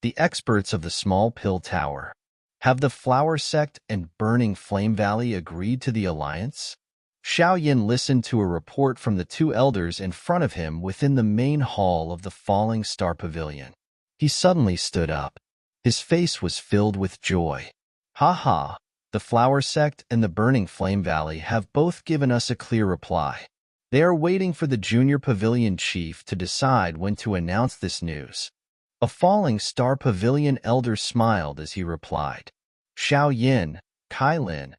the experts of the Small Pill Tower. Have the Flower Sect and Burning Flame Valley agreed to the alliance? Xiao Yin listened to a report from the two elders in front of him within the main hall of the Falling Star Pavilion. He suddenly stood up. His face was filled with joy. Ha ha! The Flower Sect and the Burning Flame Valley have both given us a clear reply. They are waiting for the Junior Pavilion Chief to decide when to announce this news. A Falling Star Pavilion elder smiled as he replied. Xiao Yin, Kailin,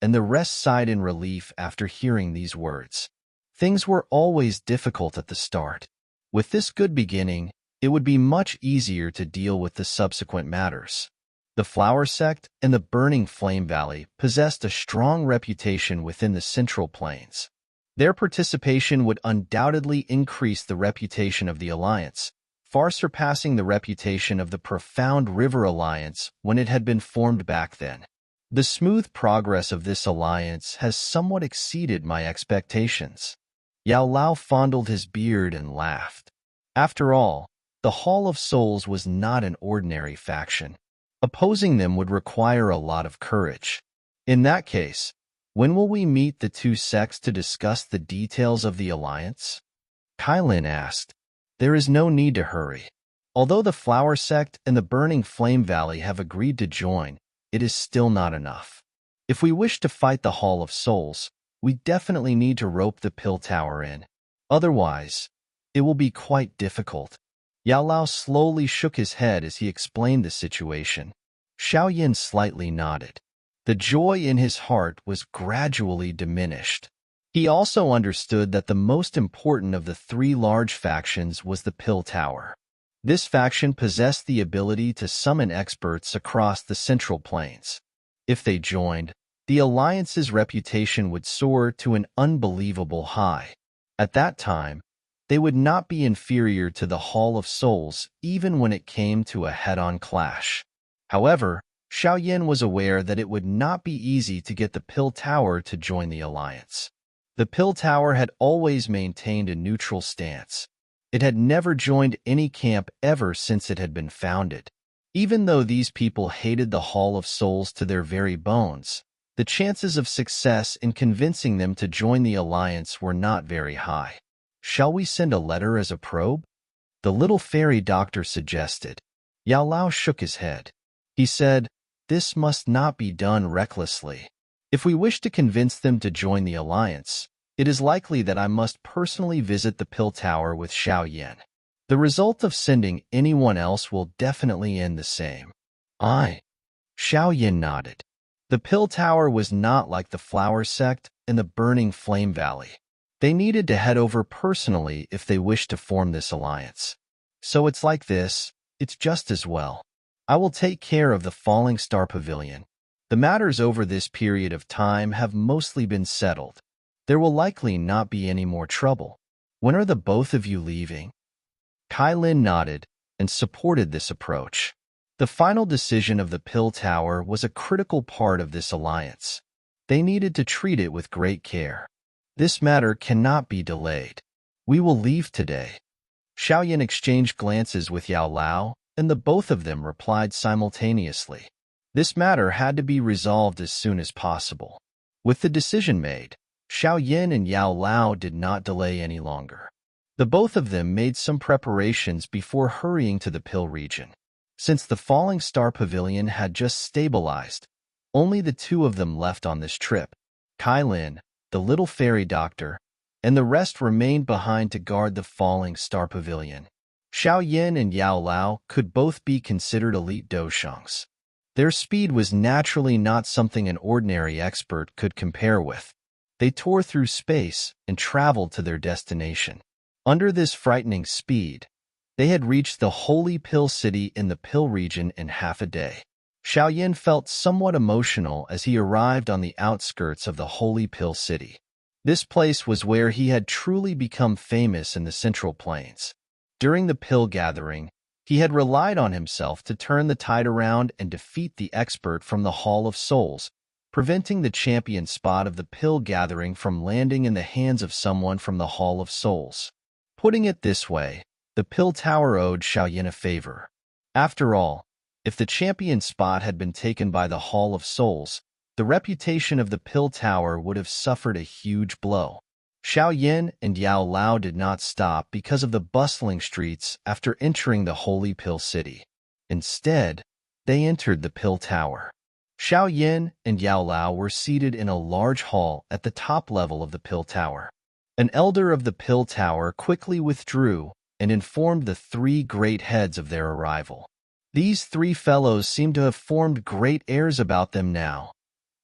and the rest sighed in relief after hearing these words. Things were always difficult at the start. With this good beginning, it would be much easier to deal with the subsequent matters. The Flower Sect and the Burning Flame Valley possessed a strong reputation within the Central Plains. Their participation would undoubtedly increase the reputation of the Alliance, far surpassing the reputation of the Profound River Alliance when it had been formed back then. The smooth progress of this alliance has somewhat exceeded my expectations. Yao Lao fondled his beard and laughed. After all, the Hall of Souls was not an ordinary faction. Opposing them would require a lot of courage. In that case, when will we meet the two sects to discuss the details of the alliance? Kailin asked. There is no need to hurry. Although the Flower Sect and the Burning Flame Valley have agreed to join, it is still not enough. If we wish to fight the Hall of Souls, we definitely need to rope the Pill Tower in. Otherwise, it will be quite difficult. Yao Lao slowly shook his head as he explained the situation. Xiao Yin slightly nodded. The joy in his heart was gradually diminished. He also understood that the most important of the three large factions was the Pill Tower. This faction possessed the ability to summon experts across the Central Plains. If they joined, the Alliance's reputation would soar to an unbelievable high. At that time, they would not be inferior to the Hall of Souls even when it came to a head-on clash. However, Xiao Yin was aware that it would not be easy to get the Pill Tower to join the alliance. The Pill Tower had always maintained a neutral stance. It had never joined any camp ever since it had been founded. Even though these people hated the Hall of Souls to their very bones, the chances of success in convincing them to join the alliance were not very high. Shall we send a letter as a probe? The little fairy doctor suggested. Yao Lao shook his head. He said, this must not be done recklessly. If we wish to convince them to join the alliance, it is likely that I must personally visit the Pill Tower with Xiao Yin. The result of sending anyone else will definitely end the same. Aye. Xiao Yin nodded. The Pill Tower was not like the Flower Sect and the Burning Flame Valley. They needed to head over personally if they wished to form this alliance. So it's like this, it's just as well. I will take care of the Falling Star Pavilion. The matters over this period of time have mostly been settled. There will likely not be any more trouble. When are the both of you leaving? Kailin nodded and supported this approach. The final decision of the Pill Tower was a critical part of this alliance. They needed to treat it with great care. This matter cannot be delayed. We will leave today. Xiao Yin exchanged glances with Yao Lao, and the both of them replied simultaneously. This matter had to be resolved as soon as possible. With the decision made, Xiao Yin and Yao Lao did not delay any longer. The both of them made some preparations before hurrying to the Pill region. Since the Falling Star Pavilion had just stabilized, only the two of them left on this trip. Kailin, the little fairy doctor, and the rest remained behind to guard the Falling Star Pavilion. Xiao Yin and Yao Lao could both be considered elite doshungs. Their speed was naturally not something an ordinary expert could compare with. They tore through space and traveled to their destination. Under this frightening speed, they had reached the Holy Pill City in the Pill region in half a day. Xiao Yin felt somewhat emotional as he arrived on the outskirts of the Holy Pill City. This place was where he had truly become famous in the Central Plains. During the Pill Gathering, he had relied on himself to turn the tide around and defeat the expert from the Hall of Souls, preventing the champion spot of the Pill Gathering from landing in the hands of someone from the Hall of Souls. Putting it this way, the Pill Tower owed Xiao Yin a favor. After all, if the champion spot had been taken by the Hall of Souls, the reputation of the Pill Tower would have suffered a huge blow. Xiao Yin and Yao Lao did not stop because of the bustling streets after entering the Holy Pill City. Instead, they entered the Pill Tower. Xiao Yin and Yao Lao were seated in a large hall at the top level of the Pill Tower. An elder of the Pill Tower quickly withdrew and informed the three great heads of their arrival. These three fellows seemed to have formed great airs about them now.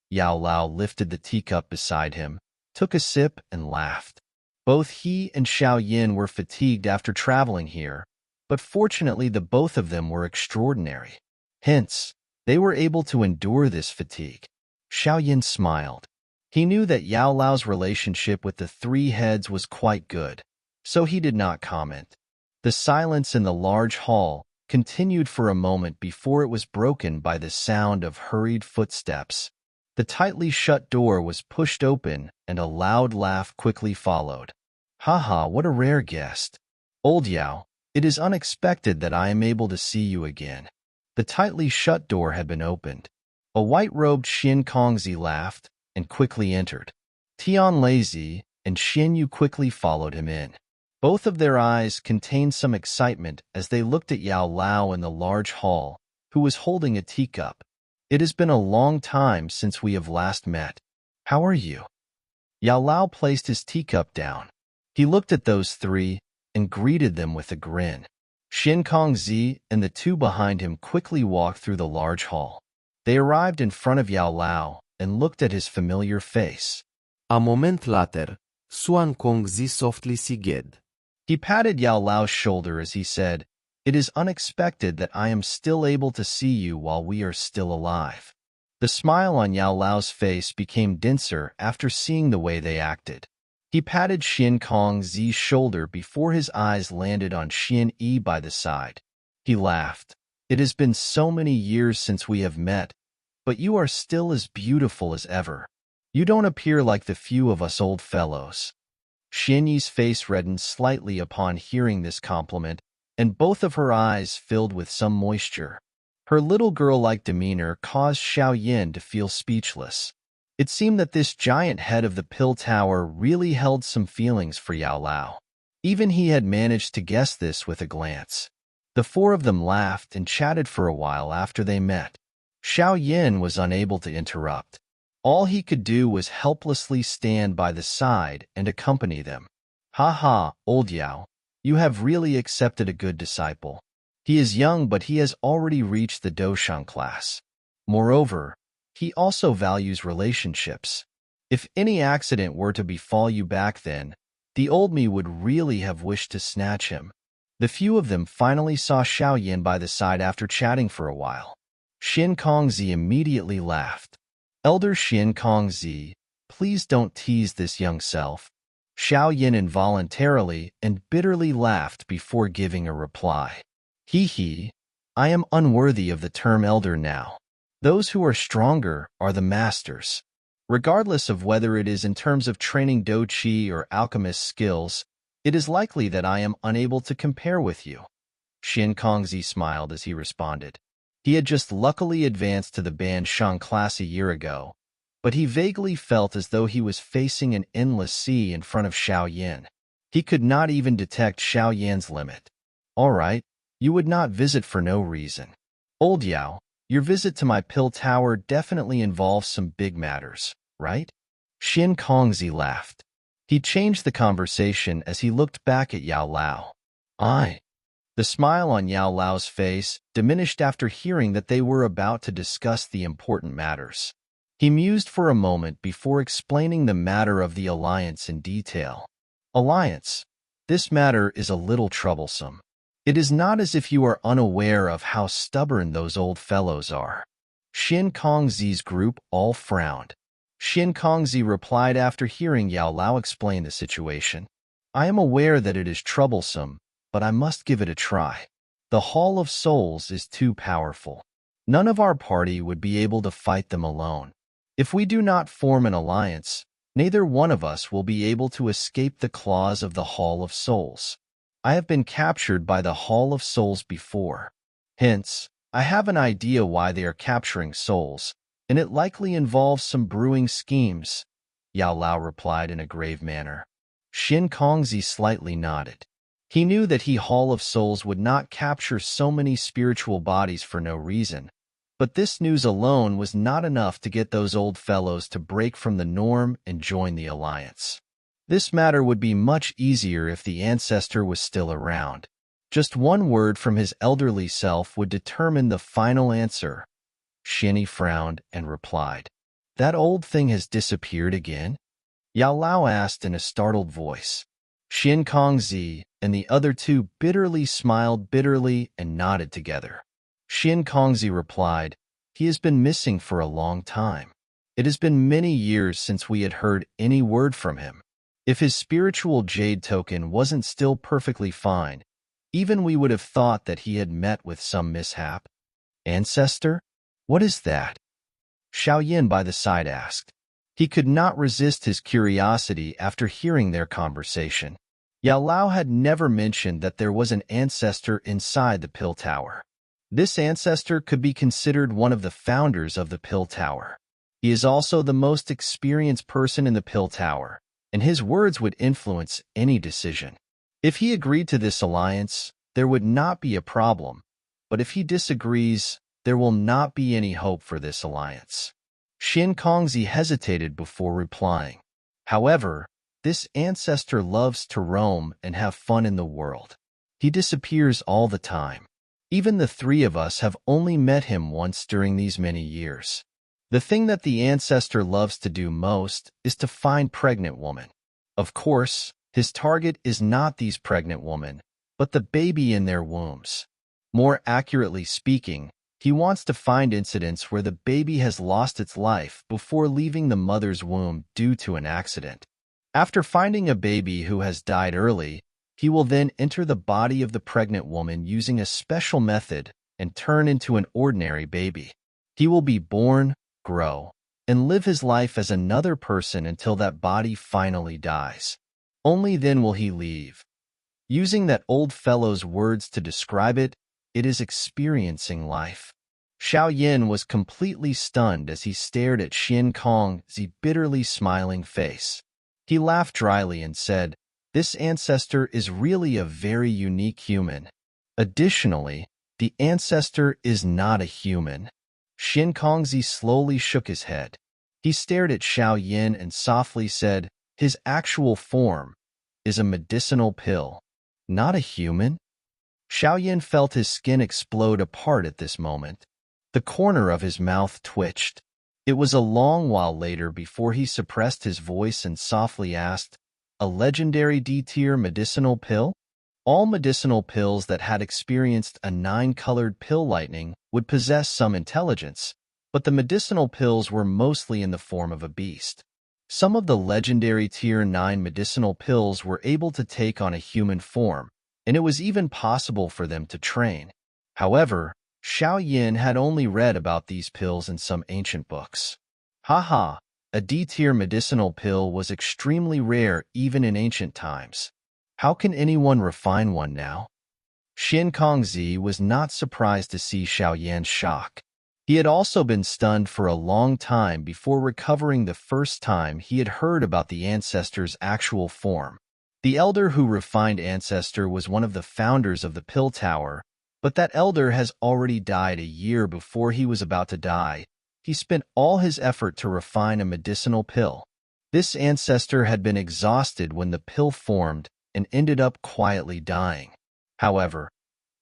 Yao Lao lifted the teacup beside him, took a sip, and laughed. Both he and Xiao Yin were fatigued after traveling here, but fortunately the both of them were extraordinary. Hence, they were able to endure this fatigue. Xiao Yin smiled. He knew that Yao Lao's relationship with the three heads was quite good, so he did not comment. The silence in the large hall continued for a moment before it was broken by the sound of hurried footsteps. The tightly shut door was pushed open and a loud laugh quickly followed. "Haha, what a rare guest. Old Yao, it is unexpected that I am able to see you again." The tightly shut door had been opened. A white-robed Xin Kongzi laughed and quickly entered. Tian Lazy and Xin Yu quickly followed him in. Both of their eyes contained some excitement as they looked at Yao Lao in the large hall, who was holding a teacup. "It has been a long time since we have last met. How are you?" Yao Lao placed his teacup down. He looked at those three and greeted them with a grin. Xin Kongzi and the two behind him quickly walked through the large hall. They arrived in front of Yao Lao and looked at his familiar face. A moment later, Xuan Kongzi softly sighed. He patted Yao Lao's shoulder as he said, "It is unexpected that I am still able to see you while we are still alive." The smile on Yao Lao's face became denser after seeing the way they acted. He patted Xin Kongzi's shoulder before his eyes landed on Xin Yi by the side. He laughed. "It has been so many years since we have met, but you are still as beautiful as ever. You don't appear like the few of us old fellows." Xin Yi's face reddened slightly upon hearing this compliment, and both of her eyes filled with some moisture. Her little girl-like demeanor caused Xiao Yin to feel speechless. It seemed that this giant head of the Pill Tower really held some feelings for Yao Lao. Even he had managed to guess this with a glance. The four of them laughed and chatted for a while after they met. Xiao Yin was unable to interrupt. All he could do was helplessly stand by the side and accompany them. "Ha ha, old Yao, you have really accepted a good disciple. He is young, but he has already reached the Doshang class. Moreover, he also values relationships. If any accident were to befall you back then, the old me would really have wished to snatch him." The few of them finally saw Xiao Yin by the side after chatting for a while. Xin Kongzi immediately laughed. "Elder Xin Kongzi, please don't tease this young self." Xiao Yin involuntarily and bitterly laughed before giving a reply. "Hee, I am unworthy of the term elder now. Those who are stronger are the masters. Regardless of whether it is in terms of training Do Chi or alchemist skills, it is likely that I am unable to compare with you." Xin Kongzi smiled as he responded. He had just luckily advanced to the Ban Shang class a year ago, but he vaguely felt as though he was facing an endless sea in front of Xiao Yin. He could not even detect Xiao Yin's limit. "All right, you would not visit for no reason. Old Yao, your visit to my Pill Tower definitely involves some big matters, right?" Xin Kongzi laughed. He changed the conversation as he looked back at Yao Lao. "I." The smile on Yao Lao's face diminished after hearing that they were about to discuss the important matters. He mused for a moment before explaining the matter of the alliance in detail. "Alliance. This matter is a little troublesome. It is not as if you are unaware of how stubborn those old fellows are." Xin Kongzi's group all frowned. Xin Kongzi replied after hearing Yao Lao explain the situation. "I am aware that it is troublesome, but I must give it a try. The Hall of Souls is too powerful. None of our party would be able to fight them alone. If we do not form an alliance, neither one of us will be able to escape the claws of the Hall of Souls. I have been captured by the Hall of Souls before. Hence, I have an idea why they are capturing souls, and it likely involves some brewing schemes, Yao Lao replied in a grave manner. Xin Kongzi slightly nodded. He knew that Hall of Souls would not capture so many spiritual bodies for no reason, but this news alone was not enough to get those old fellows to break from the norm and join the alliance. This matter would be much easier if the ancestor was still around. Just one word from his elderly self would determine the final answer. Shinny frowned and replied, "That old thing has disappeared again?" Yao Lao asked in a startled voice. Xin Kongzi and the other two bitterly smiled bitterly and nodded together. Xin Kongzi replied, "He has been missing for a long time. It has been many years since we had heard any word from him. If his spiritual jade token wasn't still perfectly fine, even we would have thought that he had met with some mishap." "Ancestor? What is that?" Xiao Yin by the side asked. He could not resist his curiosity after hearing their conversation. Yao Lao had never mentioned that there was an ancestor inside the Pill Tower. This ancestor could be considered one of the founders of the Pill Tower. He is also the most experienced person in the Pill Tower, and his words would influence any decision. If he agreed to this alliance, there would not be a problem, but if he disagrees, there will not be any hope for this alliance. Xin Kongzi hesitated before replying. However, this ancestor loves to roam and have fun in the world. He disappears all the time. Even the three of us have only met him once during these many years. The thing that the ancestor loves to do most is to find pregnant women. Of course, his target is not these pregnant women, but the baby in their wombs. More accurately speaking, he wants to find incidents where the baby has lost its life before leaving the mother's womb due to an accident. After finding a baby who has died early, he will then enter the body of the pregnant woman using a special method and turn into an ordinary baby. He will be born, grow, and live his life as another person until that body finally dies. Only then will he leave. Using that old fellow's words to describe it, it is experiencing life. Xiao Yin was completely stunned as he stared at Xin Kong's bitterly smiling face. He laughed dryly and said, "This ancestor is really a very unique human. Additionally, the ancestor is not a human." Xin Kongzi slowly shook his head. He stared at Xiao Yin and softly said, "His actual form is a medicinal pill, not a human." Xiao Yin felt his skin explode apart at this moment. The corner of his mouth twitched. It was a long while later before he suppressed his voice and softly asked, "A legendary D-tier medicinal pill?" All medicinal pills that had experienced a 9-colored pill lightning would possess some intelligence, but the medicinal pills were mostly in the form of a beast. Some of the legendary Tier 9 medicinal pills were able to take on a human form, and it was even possible for them to train. However, Xiao Yin had only read about these pills in some ancient books. Haha, a D-tier medicinal pill was extremely rare even in ancient times. How can anyone refine one now? Xin Kongzi was not surprised to see Xiao Yan's shock. He had also been stunned for a long time before recovering the first time he had heard about the ancestor's actual form. The elder who refined ancestor was one of the founders of the Pill Tower, but that elder has already died a year before he was about to die. He spent all his effort to refine a medicinal pill. This ancestor had been exhausted when the pill formed and ended up quietly dying. However,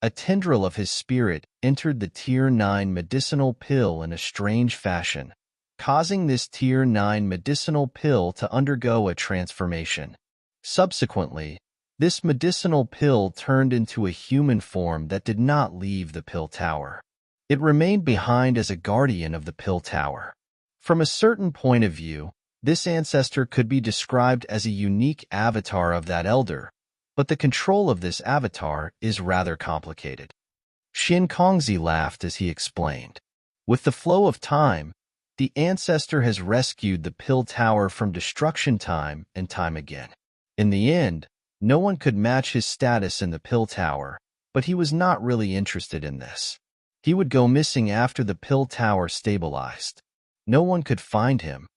a tendril of his spirit entered the Tier 9 medicinal pill in a strange fashion, causing this Tier 9 medicinal pill to undergo a transformation. Subsequently, this medicinal pill turned into a human form that did not leave the Pill Tower. It remained behind as a guardian of the Pill Tower. From a certain point of view, this ancestor could be described as a unique avatar of that elder, but the control of this avatar is rather complicated. Xin Kongzi laughed as he explained. With the flow of time, the ancestor has rescued the Pill Tower from destruction time and time again. In the end, no one could match his status in the Pill Tower, but he was not really interested in this. He would go missing after the pill tower stabilized. No one could find him.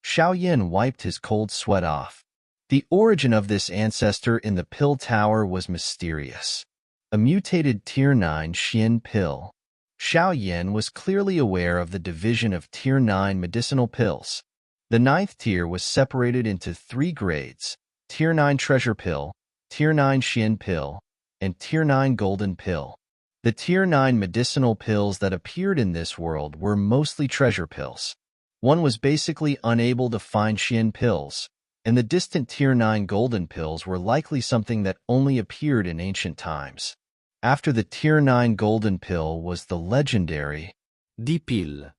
Xiaoyan wiped his cold sweat off. The origin of this ancestor in the pill tower was mysterious. A mutated Tier 9 Xian pill. Xiaoyan was clearly aware of the division of Tier 9 medicinal pills. The 9th tier was separated into 3 grades: Tier 9 Treasure Pill, Tier 9 Xian Pill, and Tier 9 Golden Pill. The Tier 9 medicinal pills that appeared in this world were mostly treasure pills. One was basically unable to find Xian pills, and the distant Tier 9 Golden Pills were likely something that only appeared in ancient times. After the Tier 9 Golden Pill was the legendary D-Pill.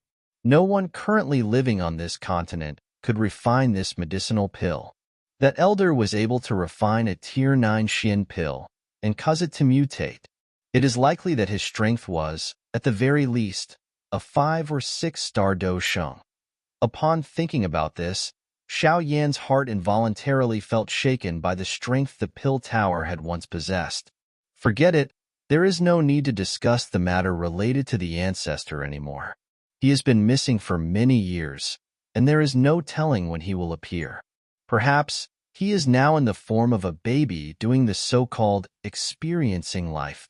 No one currently living on this continent could refine this medicinal pill. That elder was able to refine a Tier 9 Xian pill and cause it to mutate. It is likely that his strength was, at the very least, a 5 or 6 star Do Sheng. Upon thinking about this, Xiaoyan's heart involuntarily felt shaken by the strength the pill tower had once possessed. Forget it, there is no need to discuss the matter related to the ancestor anymore. He has been missing for many years, and there is no telling when he will appear. Perhaps he is now in the form of a baby doing the so-called experiencing life.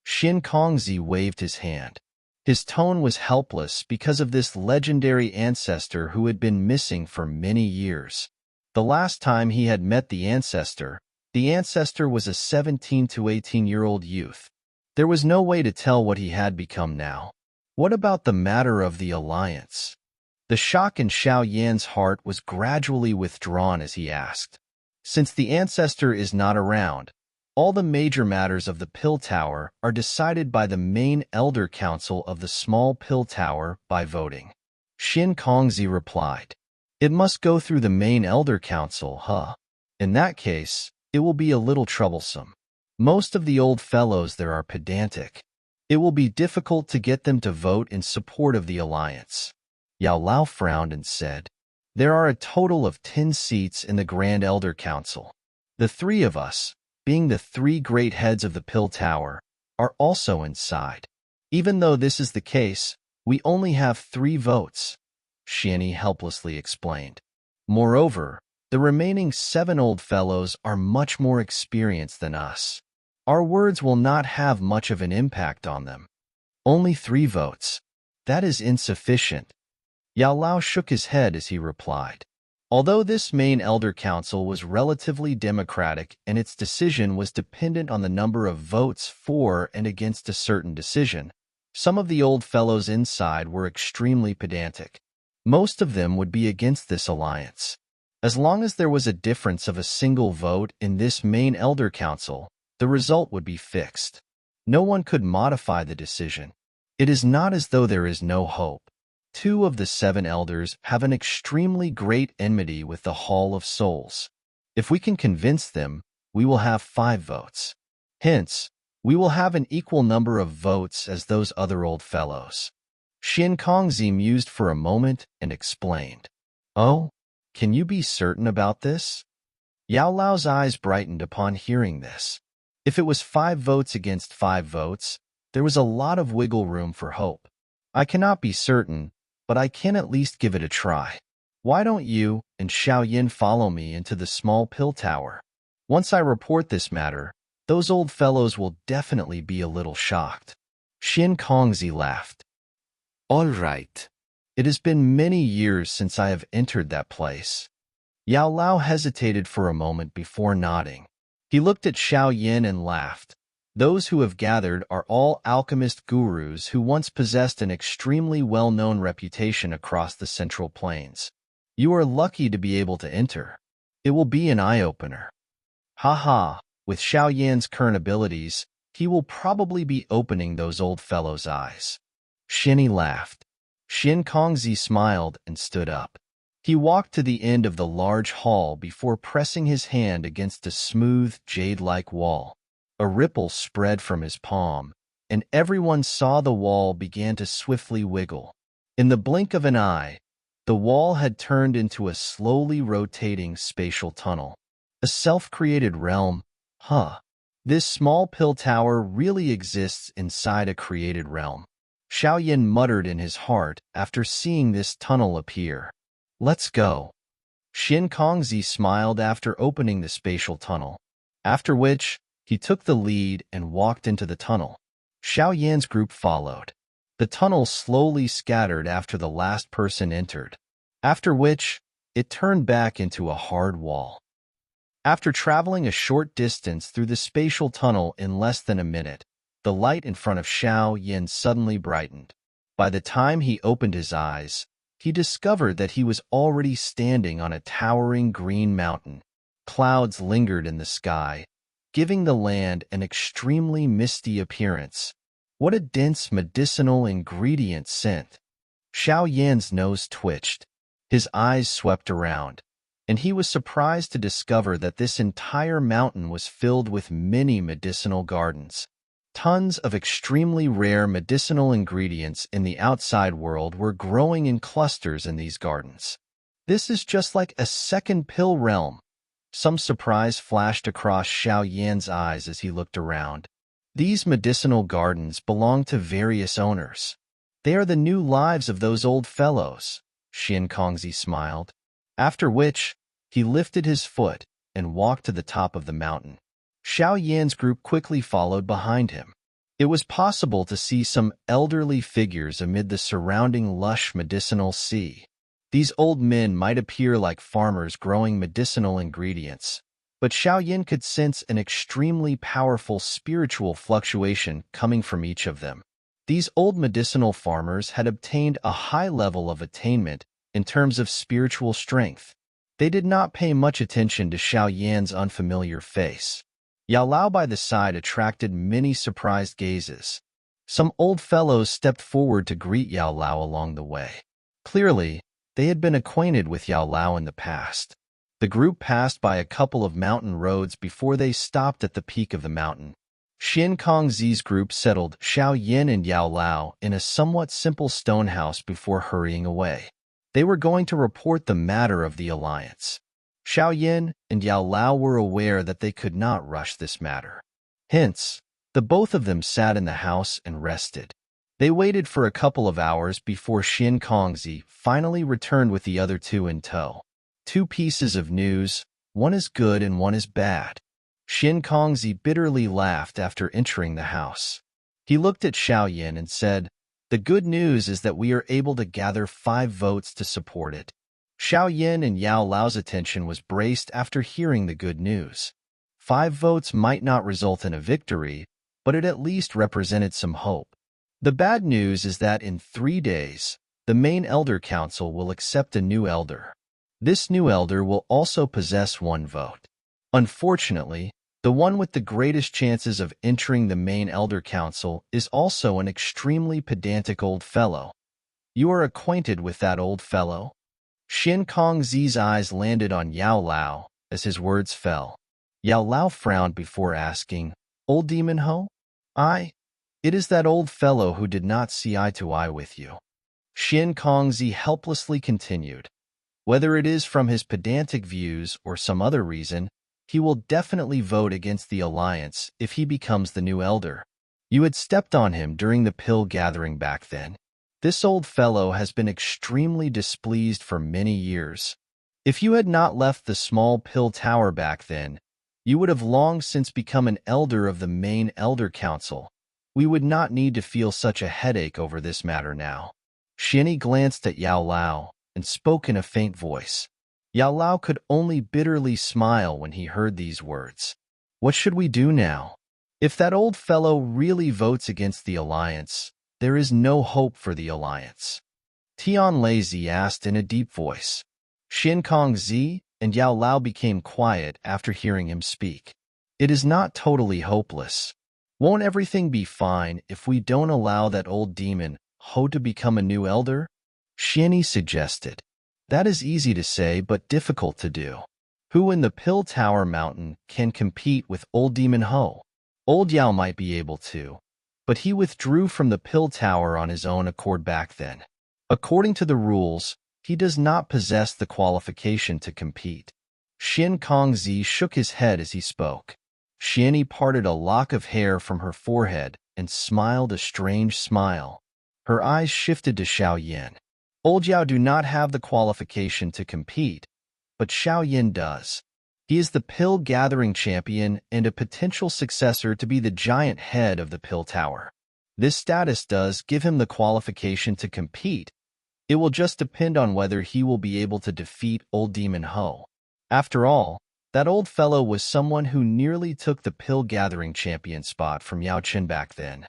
Xin Kongzi waved his hand. His tone was helpless because of this legendary ancestor who had been missing for many years. The last time he had met the ancestor was a 17 to 18-year-old youth. There was no way to tell what he had become now. What about the matter of the alliance? The shock in Xiaoyan's heart was gradually withdrawn as he asked. Since the ancestor is not around, all the major matters of the pill tower are decided by the main elder council of the small pill tower by voting. Xin Kongzi replied. It must go through the main elder council, huh? In that case, it will be a little troublesome. Most of the old fellows there are pedantic. It will be difficult to get them to vote in support of the alliance. Yao Lao frowned and said, there are a total of 10 seats in the Grand Elder Council. The 3 of us, being the 3 great heads of the pill tower, are also inside. Even though this is the case, we only have 3 votes, Xiani helplessly explained. Moreover, the remaining 7 old fellows are much more experienced than us. Our words will not have much of an impact on them. Only 3 votes. That is insufficient. Yao Lao shook his head as he replied. Although this main elder council was relatively democratic and its decision was dependent on the number of votes for and against a certain decision, some of the old fellows inside were extremely pedantic. Most of them would be against this alliance. As long as there was a difference of a single vote in this main elder council, the result would be fixed. No one could modify the decision. It is not as though there is no hope. 2 of the 7 elders have an extremely great enmity with the Hall of Souls. If we can convince them, we will have 5 votes. Hence, we will have an equal number of votes as those other old fellows. Xin Kongzi mused for a moment and explained. Oh, can you be certain about this? Yao Lao's eyes brightened upon hearing this. If it was 5 votes against 5 votes, there was a lot of wiggle room for hope. I cannot be certain, but I can at least give it a try. Why don't you and Xiaoyan follow me into the small pill tower? Once I report this matter, those old fellows will definitely be a little shocked. Xin Kongzi laughed. All right. It has been many years since I have entered that place. Yao Lao hesitated for a moment before nodding. He looked at Xiaoyan and laughed. Those who have gathered are all alchemist gurus who once possessed an extremely well-known reputation across the Central Plains. You are lucky to be able to enter. It will be an eye-opener. Ha, with Xiaoyan's current abilities, he will probably be opening those old fellows' eyes. Xiani laughed. Xin Kongzi smiled and stood up. He walked to the end of the large hall before pressing his hand against a smooth, jade-like wall. A ripple spread from his palm, and everyone saw the wall began to swiftly wiggle. In the blink of an eye, the wall had turned into a slowly rotating spatial tunnel. A self-created realm, huh? This small pill tower really exists inside a created realm. Xiaoyan muttered in his heart after seeing this tunnel appear. Let's go. Xin Kongzi smiled after opening the spatial tunnel, after which he took the lead and walked into the tunnel. Xiaoyan's group followed. The tunnel slowly scattered after the last person entered, after which it turned back into a hard wall. After traveling a short distance through the spatial tunnel in less than a minute, the light in front of Xiaoyan suddenly brightened. By the time he opened his eyes, he discovered that he was already standing on a towering green mountain. Clouds lingered in the sky, giving the land an extremely misty appearance. What a dense medicinal ingredient scent! Xiaoyan's nose twitched. His eyes swept around, and he was surprised to discover that this entire mountain was filled with many medicinal gardens. Tons of extremely rare medicinal ingredients in the outside world were growing in clusters in these gardens. This is just like a second pill realm. Some surprise flashed across Xiaoyan's eyes as he looked around. These medicinal gardens belong to various owners. They are the new lives of those old fellows, Xin Kongzi smiled, after which he lifted his foot and walked to the top of the mountain. Xiaoyan's group quickly followed behind him. It was possible to see some elderly figures amid the surrounding lush medicinal sea. These old men might appear like farmers growing medicinal ingredients, but Xiaoyan could sense an extremely powerful spiritual fluctuation coming from each of them. These old medicinal farmers had obtained a high level of attainment in terms of spiritual strength. They did not pay much attention to Xiaoyan's unfamiliar face. Yao Lao by the side attracted many surprised gazes. Some old fellows stepped forward to greet Yao Lao along the way. Clearly, they had been acquainted with Yao Lao in the past. The group passed by a couple of mountain roads before they stopped at the peak of the mountain. Xin Kongzi's group settled Xiaoyan and Yao Lao in a somewhat simple stone house before hurrying away. They were going to report the matter of the alliance. Xiaoyan and Yao Lao were aware that they could not rush this matter. Hence, the both of them sat in the house and rested. They waited for a couple of hours before Xin Kongzi finally returned with the other two in tow. Two pieces of news, one is good and one is bad. Xin Kongzi bitterly laughed after entering the house. He looked at Xiaoyan and said, "The good news is that we are able to gather 5 votes to support it." Xiaoyan and Yao Lao's attention was braced after hearing the good news. 5 votes might not result in a victory, but it at least represented some hope. The bad news is that in 3 days, the main Elder Council will accept a new elder. This new elder will also possess 1 vote. Unfortunately, the one with the greatest chances of entering the main Elder Council is also an extremely pedantic old fellow. You are acquainted with that old fellow? Xin Kongzi's eyes landed on Yao Lao as his words fell. Yao Lao frowned before asking, "Old Demon Ho?" It is that old fellow who did not see eye to eye with you." Xin Kongzi helplessly continued. Whether it is from his pedantic views or some other reason, he will definitely vote against the alliance if he becomes the new elder. You had stepped on him during the pill gathering back then. This old fellow has been extremely displeased for many years. If you had not left the small pill tower back then, you would have long since become an elder of the main Elder Council. We would not need to feel such a headache over this matter now. Xiani glanced at Yao Lao and spoke in a faint voice. Yao Lao could only bitterly smile when he heard these words. What should we do now? If that old fellow really votes against the alliance, there is no hope for the alliance. Tian Lazy asked in a deep voice. Xin Kongzi and Yao Lao became quiet after hearing him speak. It is not totally hopeless. Won't everything be fine if we don't allow that old demon, Ho, to become a new elder? Xiani suggested. That is easy to say but difficult to do. Who in the Pill Tower Mountain can compete with old demon Ho? Old Yao might be able to, but he withdrew from the Pill Tower on his own accord back then. According to the rules, he does not possess the qualification to compete. Xin Kongzi shook his head as he spoke. Xiani parted a lock of hair from her forehead and smiled a strange smile. Her eyes shifted to Xiao Yin. Old Yao do not have the qualification to compete, but Xiao Yin does. He is the pill-gathering champion and a potential successor to be the giant head of the Pill Tower. This status does give him the qualification to compete. It will just depend on whether he will be able to defeat Old Demon Ho. After all, that old fellow was someone who nearly took the pill-gathering champion spot from Yao Chen back then.